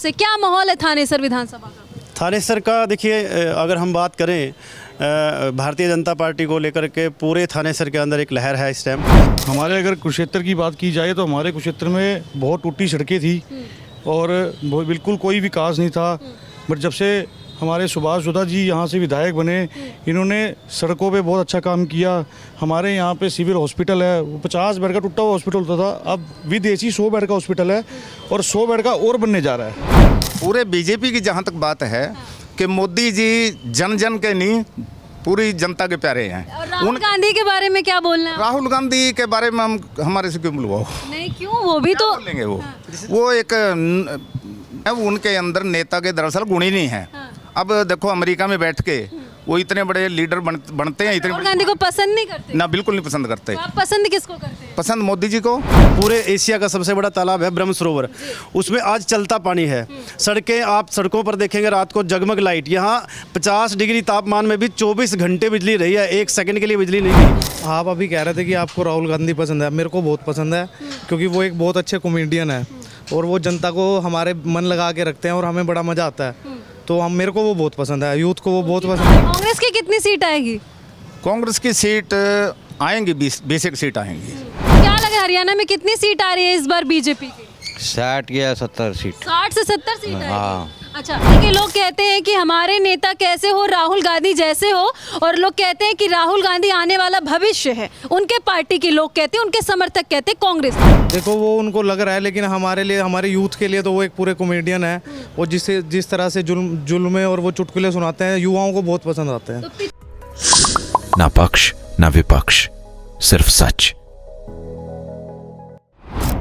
आपसे, क्या माहौल है थानेसर विधानसभा का? थानेसर का देखिए, अगर हम बात करें भारतीय जनता पार्टी को लेकर के पूरे थानेसर के अंदर एक लहर है इस टाइम। हमारे अगर कुरुक्षेत्र की बात की जाए तो हमारे कुरुक्षेत्र में बहुत टूटी सड़कें थी और बिल्कुल कोई विकास नहीं था। बट जब से हमारे सुभाष सुधा जी यहाँ से विधायक बने, इन्होंने सड़कों पे बहुत अच्छा काम किया। हमारे यहाँ पे सिविल हॉस्पिटल है, वो 50 बेड का टूटा हुआ हॉस्पिटल होता था, अब विदेशी 100 बेड का हॉस्पिटल है और 100 बेड का और बनने जा रहा है। पूरे बीजेपी की जहाँ तक बात है कि मोदी जी जन जन के नहीं पूरी जनता के प्यारे हैं। और राहुल गांधी के बारे में क्या बोलना है? राहुल गांधी के बारे में हम हमारे से क्यों बुलवाओ? नहीं, क्यों, वो भी तो बोलेंगे। वो एक उनके अंदर नेता के दरअसल गुण ही नहीं है। अब देखो अमेरिका में बैठ के वो इतने बड़े लीडर बनते हैं, इतने राहुल गांधी को पसंद नहीं करते? ना, बिल्कुल नहीं पसंद करते। तो आप पसंद किसको करते हैं? पसंद मोदी जी को। पूरे एशिया का सबसे बड़ा तालाब है ब्रह्म सरोवर, उसमें आज चलता पानी है। सड़कें, आप सड़कों पर देखेंगे रात को जगमग लाइट। यहाँ 50 डिग्री तापमान में भी 24 घंटे बिजली रही है, 1 सेकंड के लिए बिजली नहीं गई। आप अभी कह रहे थे कि आपको राहुल गांधी पसंद है, मेरे को बहुत पसंद है क्योंकि वो एक बहुत अच्छे कॉमेडियन है और वो जनता को हमारे मन लगा के रखते हैं और हमें बड़ा मज़ा आता है। तो हम, मेरे को वो बहुत पसंद है, यूथ को वो बहुत पसंद है। कांग्रेस की कितनी सीट आएगी? कांग्रेस की सीट आएंगी, 20 सीट आएंगी। क्या लगा हरियाणा में कितनी सीट आ रही है इस बार बीजेपी की? 60 या 70 सीट। 60 से 70 सीट आएगी। हाँ। अच्छा, देखिए, लोग कहते हैं कि हमारे नेता कैसे हो, राहुल गांधी जैसे हो, और लोग कहते हैं कि राहुल गांधी आने वाला भविष्य है। उनके पार्टी के लोग कहते हैं, उनके समर्थक कहते हैं कांग्रेस। देखो, वो उनको लग रहा है, लेकिन हमारे लिए, हमारे यूथ के लिए तो वो एक पूरे कॉमेडियन है और जिस तरह से जुल्म और वो चुटकुले सुनाते हैं, युवाओं को बहुत पसंद आते हैं। ना पक्ष ना विपक्ष, सिर्फ सच।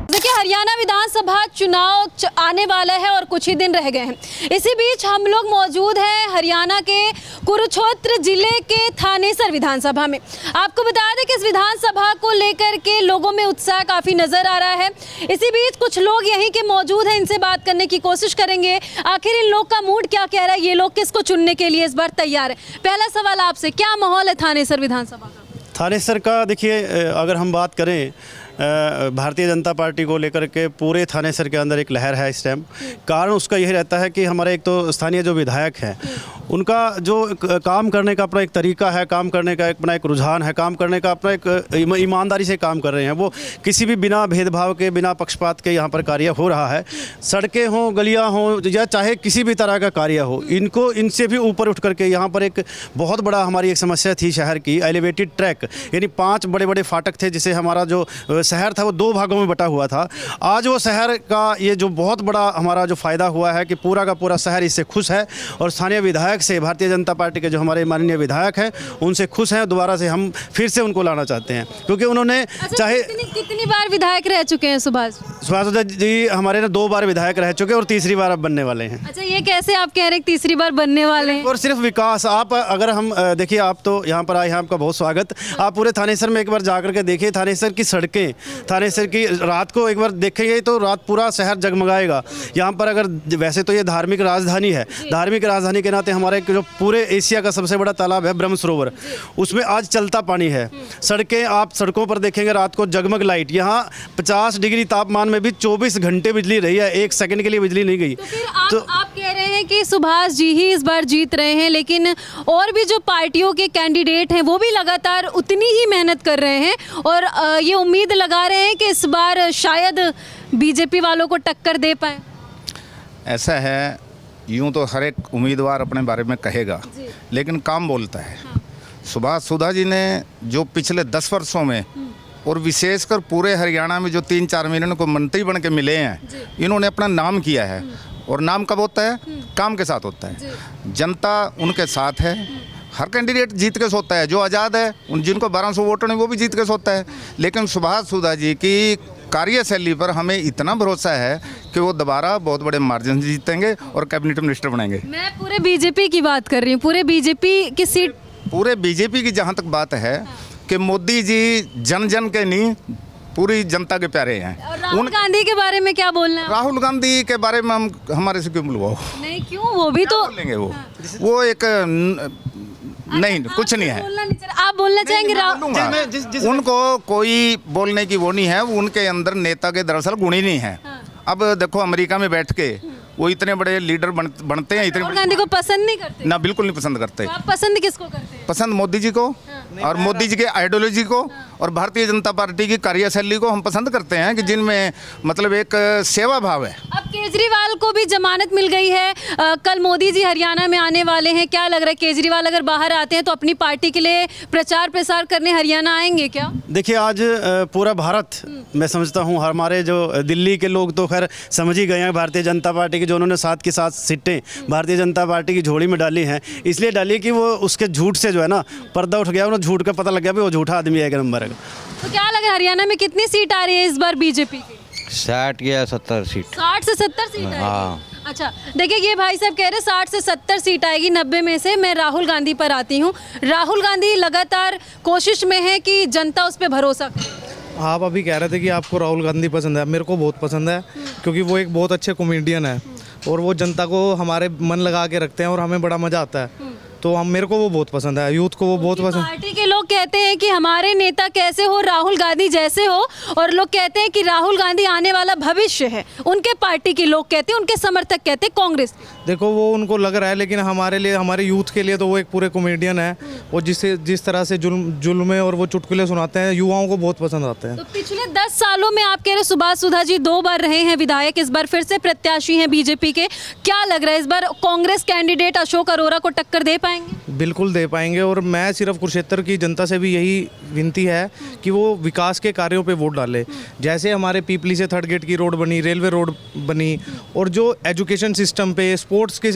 देखिए, हरियाणा विधानसभा चुनाव आने वाला है और कुछ ही दिन रह गए हैं। इसी बीच हम लोग मौजूद हैं हरियाणा के कुरुक्षेत्र जिले के थानेसर विधानसभा में। आपको बता दें कि इस विधानसभा को लेकर के लोगों में उत्साह काफ़ी नज़र आ रहा है। इसी बीच कुछ लोग यहीं के मौजूद हैं, इनसे बात करने की कोशिश करेंगे। आखिर इन लोग का मूड क्या कह रहा है, ये लोग किसको चुनने के लिए इस बार तैयार है? पहला सवाल आपसे, क्या माहौल है थानेसर विधानसभा का? थानेसर का देखिए, अगर हम बात करें भारतीय जनता पार्टी को लेकर के पूरे थानेसर के अंदर एक लहर है इस टाइम। कारण उसका यही रहता है कि हमारे एक तो स्थानीय जो विधायक हैं, उनका जो काम करने का अपना एक तरीका है, काम करने का अपना एक रुझान है, काम करने का अपना एक ईमानदारी से काम कर रहे हैं। वो किसी भी बिना भेदभाव के, बिना पक्षपात के यहाँ पर कार्य हो रहा है। सड़कें हों, गलियाँ हों, या चाहे किसी भी तरह का कार्य हो, इनको इनसे भी ऊपर उठ करके यहाँ पर एक बहुत बड़ा हमारी एक समस्या थी शहर की, एलिवेटेड ट्रैक, यानी 5 बड़े बड़े फाटक थे, जिसे हमारा जो शहर था वो 2 भागों में बटा हुआ था। आज वो शहर का ये जो बहुत बड़ा हमारा जो फ़ायदा हुआ है कि पूरा का पूरा शहर इससे खुश है और स्थानीय विधायक से, भारतीय जनता पार्टी के जो हमारे माननीय विधायक हैं, उनसे खुश हैं। दोबारा से हम फिर से उनको लाना चाहते हैं क्योंकि उन्होंने चाहे कितनी बार विधायक रह चुके हैं सुभाष जी? हमारे ना 2 बार विधायक रह चुके और तीसरी बार अब बनने वाले हैं। अच्छा, ये कैसे आप कह रहे हैं तीसरी बार बनने वाले हैं? और सिर्फ विकास, आप अगर हम देखिए, आप तो यहाँ पर आए हैं, आपका बहुत स्वागत। आप पूरे थानेसर में एक बार जाकर के देखिए, थानेसर की सड़कें, थानेसर की रात को एक बार देखेंगे तो रात पूरा शहर जगमगाएगा। यहाँ पर अगर, वैसे तो ये धार्मिक राजधानी है, धार्मिक राजधानी के नाते हमारे जो पूरे एशिया का सबसे बड़ा तालाब है ब्रह्म सरोवर, उसमें आज चलता पानी है। सड़कें, आप सड़कों पर देखेंगे रात को जगमग लाइट। यहाँ 50 डिग्री तापमान में भी 24 घंटे बिजली रही है, 1 सेकंड के लिए बिजली नहीं गई। तो आप कह रहे हैं कि सुभाष जी ही इस बार जीत रहे हैं, लेकिन और भी जो पार्टियों के कैंडिडेट हैं वो भी लगातार उतनी ही मेहनत कर रहे हैं और ये उम्मीद लगा रहे हैं कि इस बार शायद बीजेपी वालों को टक्कर दे पाए। ऐसा है, यूं तो हर एक उम्मीदवार अपने बारे में कहेगा, लेकिन काम बोलता है। सुभाष सुधा जी ने जो पिछले 10 वर्षों में और विशेषकर पूरे हरियाणा में जो 3-4 महीने को मंत्री बन के मिले हैं, इन्होंने अपना नाम किया है। और नाम कब होता है? काम के साथ होता है। जनता उनके साथ है। हर कैंडिडेट जीत के सोता है, जो आज़ाद है, उन जिनको 1200 वोटर हैं वो भी जीत के सोता है। लेकिन सुभाष सुधा जी की कार्यशैली पर हमें इतना भरोसा है कि वो दोबारा बहुत बड़े मार्जिन से जीतेंगे और कैबिनेट मिनिस्टर बनेंगे। मैं पूरे बीजेपी की बात कर रही हूँ, पूरे बीजेपी की सीट। पूरे बीजेपी की जहाँ तक बात है कि मोदी जी जन जन के नहीं पूरी जनता के प्यारे हैं। और राहुल गांधी के बारे में क्या बोलना है? राहुल गांधी के बारे में हम हमारे से क्यों बुलवाओ? नहीं, क्यों, वो भी तो बोलेंगे। वो एक नहीं, कुछ नहीं है। आप बोलना चाहेंगे? उनको कोई बोलने की वो नहीं है, उनके अंदर नेता के दरअसल गुण ही नहीं है। अब देखो अमेरिका में बैठ के वो इतने बड़े लीडर बनते हैं, इतने राहुल गांधी को पसंद नहीं करते? ना, बिल्कुल नहीं पसंद करते। तो आप पसंद किसको करते हैं? पसंद मोदी जी को और मोदी जी के आइडियोलॉजी को और भारतीय जनता पार्टी की कार्यशैली को हम पसंद करते हैं कि जिनमें मतलब एक सेवा भाव है। अब केजरीवाल को भी जमानत मिल गई है, कल मोदी जी हरियाणा में आने वाले हैं, क्या लग रहा है केजरीवाल अगर बाहर आते हैं तो अपनी पार्टी के लिए प्रचार प्रसार करने हरियाणा आएंगे क्या? देखिए, आज पूरा भारत, मैं समझता हूँ हमारे जो दिल्ली के लोग तो खैर समझ ही गए हैं भारतीय जनता पार्टी की, जो उन्होंने 7 की 7 सीटें भारतीय जनता पार्टी की झोली में डाली हैं, इसलिए डाली कि वो उसके झूठ से जो है ना पर्दा उठ गया, उन्हें झूठ का पता लग गया भी वो झूठा आदमी है एक नंबर का। तो क्या लग रहा है हरियाणा में कितनी सीट आ रही है इस बार बीजेपी की? 60 या 70 सीट। 60 से 70 सीट आएगी? हाँ। अच्छा, देखिए ये भाई साहब कह रहे हैं 60 से 70 सीट आएगी, 90 में से। मैं राहुल गांधी पर आती हूँ। राहुल गांधी लगातार कोशिश में है कि जनता उस पर भरोसा करे। आप अभी कह रहे थे कि आपको राहुल गांधी पसंद है, मेरे को बहुत पसंद है क्योंकि वो एक बहुत अच्छे कॉमेडियन है और वो जनता को हमारे मन लगा के रखते हैं और हमें बड़ा मज़ा आता है। तो हम मेरे को वो बहुत पसंद है, यूथ को वो बहुत पसंद। पार्टी के लोग कहते हैं कि हमारे नेता कैसे हो, राहुल गांधी जैसे हो, और लोग कहते हैं कि राहुल गांधी आने वाला भविष्य है। उनके पार्टी के लोग कहते हैं, उनके समर्थक कहते हैं कांग्रेस। देखो वो उनको लग रहा है, लेकिन हमारे लिए, हमारे यूथ के लिए तो वो एक पूरे कॉमेडियन है और जिस तरह से जुल्म और वो चुटकुले सुनाते हैं, युवाओं को बहुत पसंद आते हैं। तो पिछले 10 सालों में आप कह रहे सुभाष सुधा जी 2 बार रहे हैं विधायक, इस बार फिर से प्रत्याशी हैं बीजेपी के। क्या लग रहा है इस बार कांग्रेस कैंडिडेट अशोक अरोड़ा को टक्कर दे पाएंगे? बिल्कुल दे पाएंगे और मैं सिर्फ कुरुक्षेत्र की जनता से भी यही विनती है कि वो विकास के कार्यों पे वोट डाले। जैसे हमारे पीपली से 3rd गेट की रोड बनी, रेलवे रोड बनी, और जो एजुकेशन सिस्टम पे, स्पोर्ट्स के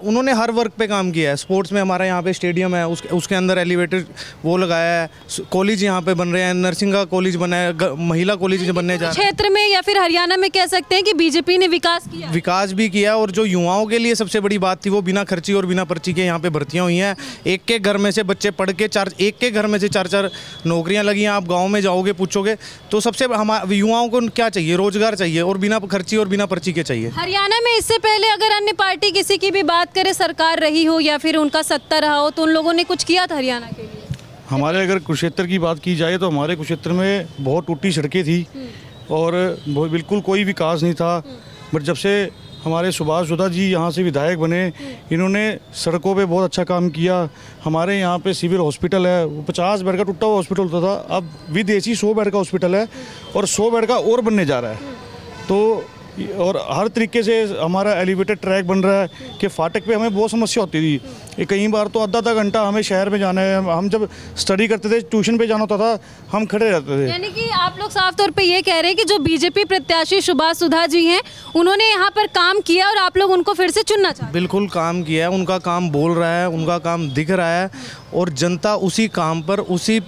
उन्होंने हर वर्ग पे काम किया है। स्पोर्ट्स में हमारा यहाँ पे स्टेडियम है, उसके अंदर एलिवेटेड वो लगाया है, कॉलेज यहाँ पे बन रहे हैं, नर्सिंग का कॉलेज बना है, महिला कॉलेज बनने जा रहे हैं। क्षेत्र में या फिर हरियाणा में कह सकते हैं कि बीजेपी ने विकास भी किया और जो युवाओं के लिए सबसे बड़ी बात थी वो बिना खर्ची और बिना पर्ची के यहाँ पे भर्तियाँ हुई हैं। एक के घर में से बच्चे पढ़ के एक के घर में से 4-4 नौकरियां लगी हैं। आप गांव में जाओगे पूछोगे तो सबसे हमारे युवाओं को क्या चाहिए? रोजगार चाहिए और बिना खर्ची और बिना पर्ची के चाहिए। हरियाणा में इससे पहले अगर अन्य पार्टी किसी की भी बात करे, सरकार रही हो या फिर उनका सत्ता रहा हो, तो उन लोगों ने कुछ किया था हरियाणा के लिए? हमारे अगर कुरुक्षेत्र की बात की जाए तो हमारे कुरुक्षेत्र में बहुत टूटी सड़कें थी और बिल्कुल कोई विकास नहीं था। बट जब से हमारे सुभाष सुधा जी यहाँ से विधायक बने, इन्होंने सड़कों पे बहुत अच्छा काम किया। हमारे यहाँ पे सिविल हॉस्पिटल है, वो 50 बेड का टूटा हुआ हॉस्पिटल होता था, अब विद एसी 100 बेड का हॉस्पिटल है और 100 बेड का और बनने जा रहा है। तो और हर तरीके से हमारा एलिवेटेड ट्रैक बन रहा है कि फाटक पे हमें बहुत समस्या होती थी। ये कई बार तो आधा घंटा हमें शहर में जाना है। हम जब स्टडी करते थे, ट्यूशन पे जाना होता था, हम खड़े रहते थे। यानी कि आप लोग साफ तौर पे ये कह रहे हैं कि जो बीजेपी प्रत्याशी सुभाष सुधा जी हैं, उन्होंने यहाँ पर काम किया और आप लोग उनको फिर से चुनना चाहते हैं? बिल्कुल काम किया है, उनका काम बोल रहा है, उनका काम दिख रहा है और जनता उसी काम पर, उसी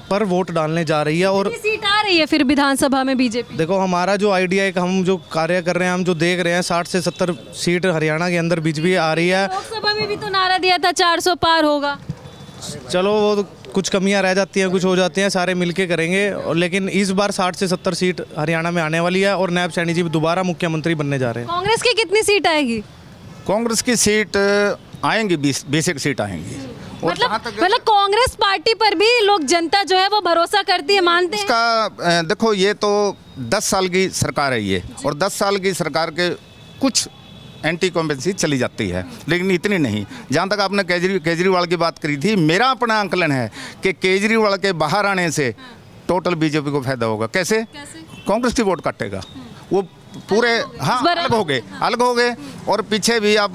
पर वोट डालने जा रही है। और सीट आ रही है फिर विधानसभा में बीजेपी? देखो हमारा जो आइडिया है कि हम जो कार्य कर रहे हैं, हम जो देख रहे हैं, 60 से 70 सीट हरियाणा के अंदर बीजेपी आ रही है। लोकसभा में भी तो नारा दिया था 400 पार होगा। चलो वो तो कुछ कमियां रह जाती हैं, कुछ हो जाती हैं, सारे मिलके करेंगे। और लेकिन इस बार 60 से 70 सीट हरियाणा में आने वाली है और नायब सैनी जी दोबारा मुख्यमंत्री बनने जा रहे हैं। कांग्रेस की कितनी सीट आएगी? कांग्रेस की सीट आएंगी, 20 एक सीट आएंगी। मतलब कांग्रेस पार्टी पर भी लोग, जनता जो है वो भरोसा करती है, मानते हैं? उसका देखो, ये तो 10 साल की सरकार है ये, और 10 साल की सरकार के कुछ एंटी कॉम्पेंसी चली जाती है, लेकिन इतनी नहीं। जहाँ तक आपने केजरीवाल की बात करी थी, मेरा अपना आंकलन है कि केजरीवाल के बाहर आने से टोटल बीजेपी को फायदा होगा। कैसे? कांग्रेस की वोट काटेगा वो पूरे। हाँ, अलग हो गए। और पीछे भी आप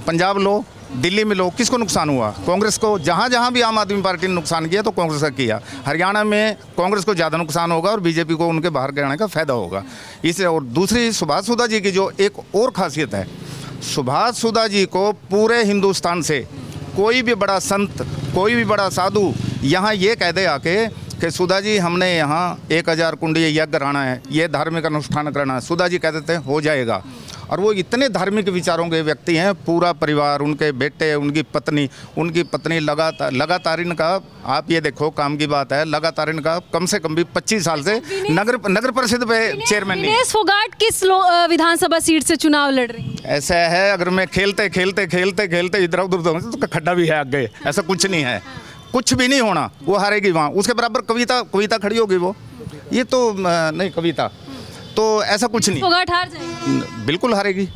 पंजाब लो, दिल्ली में लो, किसको नुकसान हुआ? कांग्रेस को। जहाँ जहाँ भी आम आदमी पार्टी ने नुकसान किया तो कांग्रेस का किया। हरियाणा में कांग्रेस को ज़्यादा नुकसान होगा और बीजेपी को उनके बाहर जाने का फायदा होगा इससे। और दूसरी, सुभाष सुधा जी की जो एक और खासियत है, सुभाष सुधा जी को पूरे हिंदुस्तान से कोई भी बड़ा संत, कोई भी बड़ा साधु यहाँ ये कह दे आके कि सुधा जी हमने यहाँ 1000 कुंडी यज्ञ कराना है, ये धार्मिक अनुष्ठान करना है, सुधा जी कह देते हैं हो जाएगा। और वो इतने धार्मिक विचारों के व्यक्ति हैं, पूरा परिवार, उनके बेटे, उनकी पत्नी लगातार इनका, आप ये देखो काम की बात है, लगातार इनका कम से कम भी 25 साल से नगर परिषद पे चेयरमैन नहीं। विनेश फोगाट किस विधानसभा सीट से चुनाव लड़ रही है? ऐसा है, अगर मैं खेलते इधर उधर तो खड्डा भी है आगे, ऐसा कुछ नहीं है, कुछ भी नहीं होना। वो हारेगी वहाँ, उसके बराबर कविता खड़ी होगी वो, ये तो नहीं कविता, तो ऐसा कुछ नहीं। फोगाट हार जाएगी? बिल्कुल हारेगी,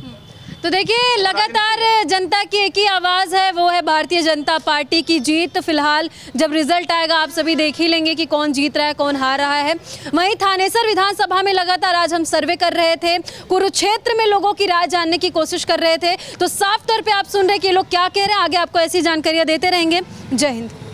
तो देखिए लगातार जनता की एक ही आवाज़ है, वो है भारतीय जनता पार्टी की जीत। फिलहाल जब रिजल्ट आएगा आप सभी देख ही लेंगे कि कौन जीत रहा है कौन हार रहा है। वहीं थानेसर विधानसभा में लगातार आज हम सर्वे कर रहे थे, कुरुक्षेत्र में लोगों की राय जानने की कोशिश कर रहे थे, तो साफ तौर पे आप सुन रहे हैं कि ये लोग क्या कह रहे हैं। आगे आपको ऐसी जानकारियाँ देते रहेंगे। जय हिंद।